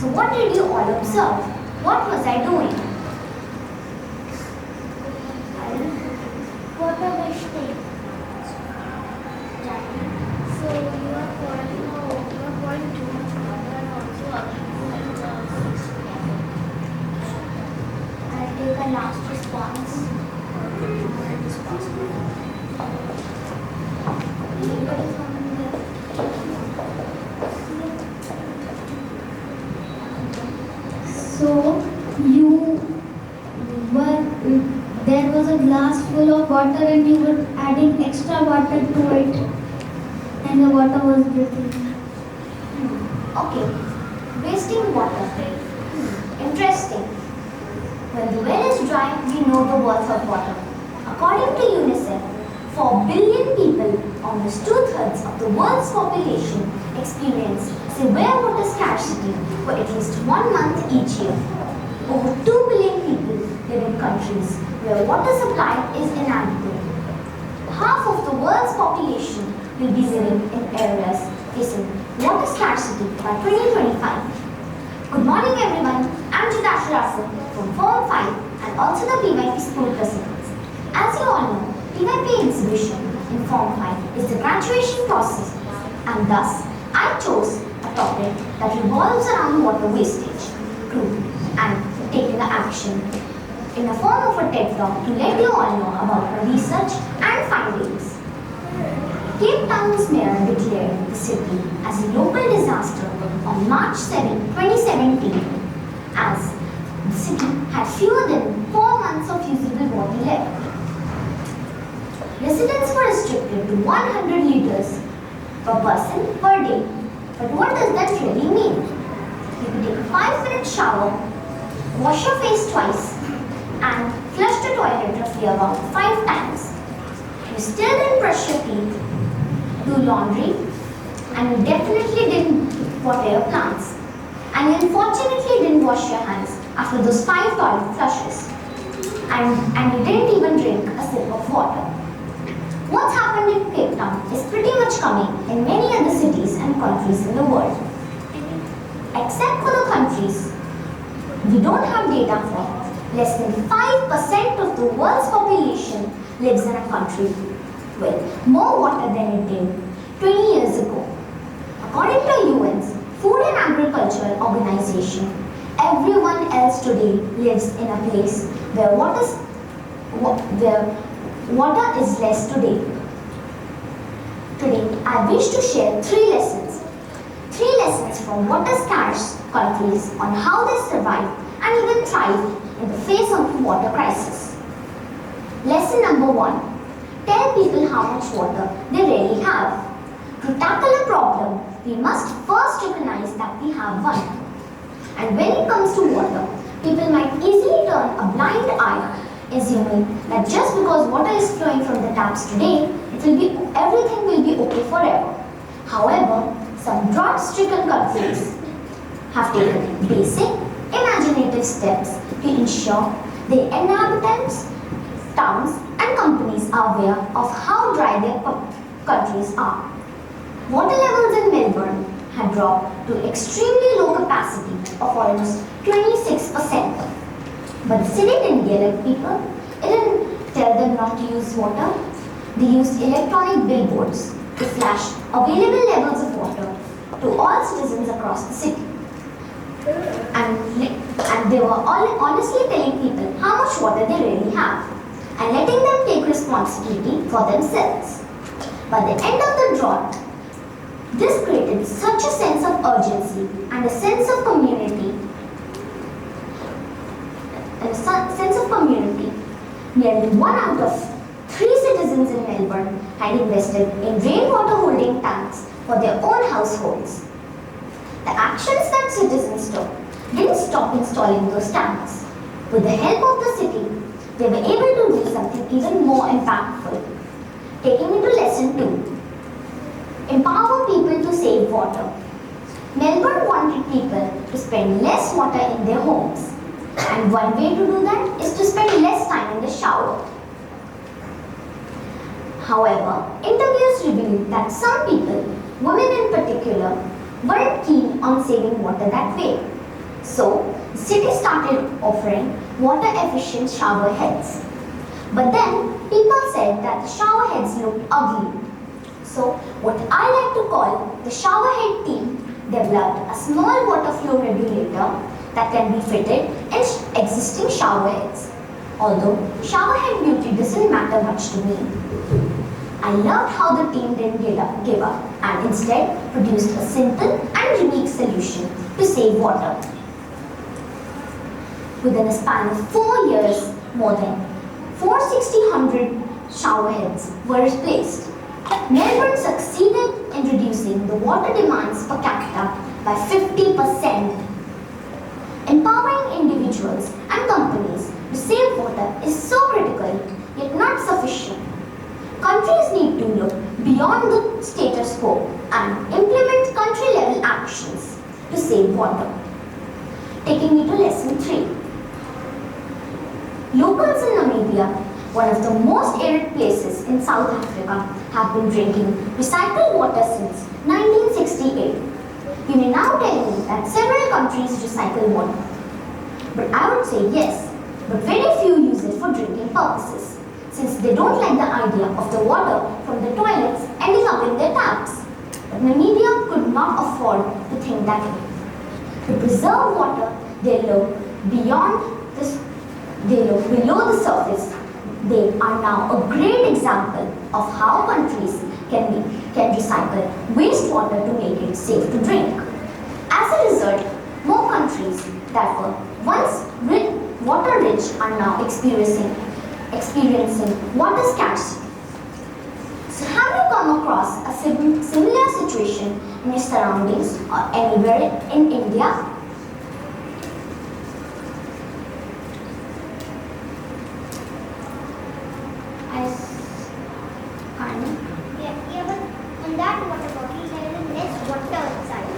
So what did you all observe? What was I doing? Water wastage. So you are pouring too much water and also I'll take a last response. So there was a glass full of water and you were adding extra water to it and the water was dripping. Okay, wasting water. Interesting. When the well is dry, we know the worth of water. According to UNICEF, 4 billion people, almost 2/3 of the world's population, experience severe water scarcity for at least 1 month each year. Over 2 billion people live in countries where water supply is inadequate. Half of the world's population will be living in areas facing water scarcity by 2025. Good morning everyone, I'm Jetashri Rathore from Form 5 and also the PYP school president. As you all know, PYP exhibition in Form 5 is the graduation process and thus I chose a topic that revolves around water wastage, truth and taking the action in the form of a TED talk to let you all know about our research and findings. Cape Town's mayor declared the city as a local disaster on March 7, 2017 as the city had fewer than 4 months of usable water left. Residents were restricted to 100 liters per person per day. But what does that really mean? You can take a 5-minute shower, wash your face twice, and flush the toilet roughly about 5 times. You still didn't brush your teeth, do laundry, and you definitely didn't water your plants. And you unfortunately didn't wash your hands after those 5 toilet flushes. And you didn't even drink a sip of water. What's happened in Cape Town is pretty much coming in many other cities and countries in the world. Except for the countries we don't have data for, less than 5% of the world's population lives in a country with more water than it did 20 years ago. According to UN's Food and Agriculture Organization, everyone else today lives in a place where water is less today. Today, I wish to share 3 lessons. 3 lessons from water-scarce countries on how they survive and even thrive in the face of the water crisis. Lesson number 1. Tell people how much water they really have. To tackle a problem, we must first recognize that we have one. And when it comes to water, people might easily turn a blind eye, assuming that just because water is flowing from the taps today, everything will be okay forever. However, some drought-stricken countries have taken basic, imaginative steps to ensure their inhabitants, towns, and companies are aware of how dry their countries are. Water levels in Melbourne had dropped to extremely low capacity of almost 26%. But the city didn't yell at people. It didn't tell them not to use water. They used electronic billboards to flash available levels of water to all citizens across the city. And they were all honestly telling people how much water they really have and letting them take responsibility for themselves. By the end of the drought, this created such a sense of urgency and a sense of community. Nearly 1 out of 3 citizens in Melbourne had invested in rainwater holding tanks for their own households. The actions that citizens took didn't stop installing those tanks. With the help of the city, they were able to do something even more impactful. Taking me to lesson 2. Empower people to save water. Melbourne wanted people to spend less water in their homes. And one way to do that is to spend less time in the shower. However, interviews revealed that some people, women in particular, weren't keen on saving water that way. So, the city started offering water-efficient shower heads. But then, people said that the shower heads looked ugly. So, what I like to call the shower head team developed a small water flow regulator that can be fitted in existing shower heads. Although shower head beauty doesn't matter much to me, I loved how the team didn't give up and instead produced a simple and unique solution to save water. Within a span of 4 years, more than 460 shower heads were replaced. Melbourne succeeded in reducing the water demands per capita by 50%. Empowering individuals and companies to save water is so critical yet not sufficient. Countries need to look beyond the status quo and implement country-level actions to save water. Taking me to lesson 3. Locals in Namibia, one of the most arid places in South Africa, have been drinking recycled water since 1968. You may now tell me that several countries recycle water. But I would say yes, but very few use it for drinking purposes, since they don't like the idea of the water from the toilets ending up in their taps. But Namibia could not afford to think that way. To preserve water, they look below the surface. They are now a great example of how countries can recycle wastewater to make it safe to drink. As a result, more countries that were once water rich are now experiencing water scarcity. So have you come across a similar situation in your surroundings or anywhere in India? Yeah, but on that water bottle there is less water inside.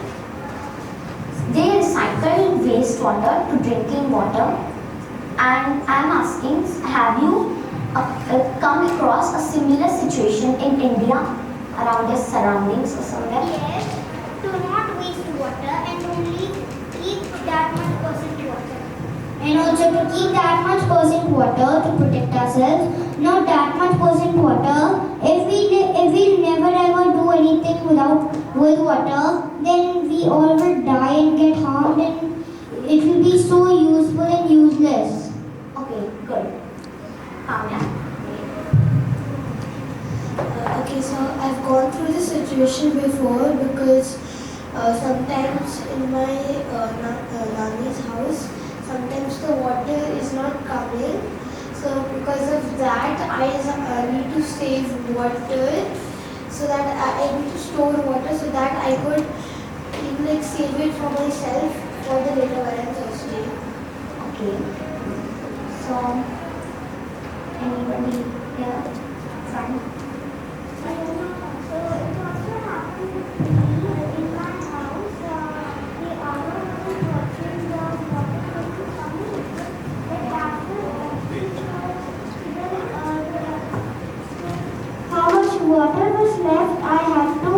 They recycle wastewater to drinking water, and I am asking, have you come across a similar situation in India around your surroundings or somewhere? Yes, to not waste water and only keep that much percent water. And also to keep that much percent water to protect ourselves, not that much percent water. If we never ever do anything with water, then we all will die and get harmed, and it will be so useful and useless. Okay, good. Kamya? Okay, so I've gone through this situation before because sometimes in my nanny's house, sometimes the water is not coming. So because of that, I need to save water, so that I need to store water so that I could even save it for myself for the later when I'm thirsty. Okay. So, anybody here? Front? So it also happened to me in my house. The other was watching the water coming, but after How much water was left? I had to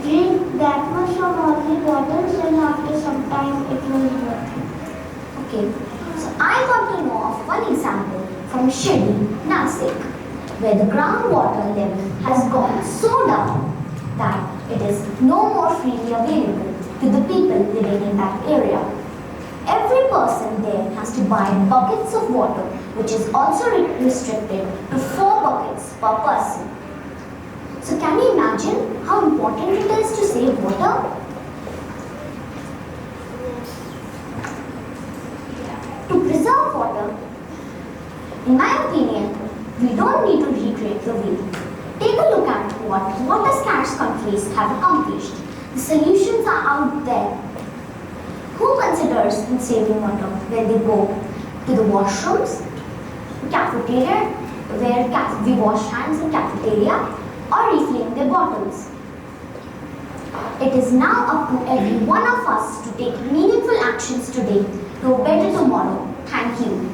drink that much from all the bottles, and after some time it was worth it. Okay. So, I got to know of one example from Shirdi, Nasik, where the groundwater level has gone so down that it is no more freely available to the people living in that area. Every person there has to buy buckets of water, which is also restricted to 4 buckets per person. So can you imagine how important it is to save water? To preserve water, in my opinion, we don't need to recreate the wheel. Take a look at what water-scarce countries have accomplished. The solutions are out there. Who considers in saving water when they go to the washrooms, cafeteria, where we wash hands in cafeteria, or refilling their bottles? It is now up to every one of us to take meaningful actions today to a better tomorrow. Thank you.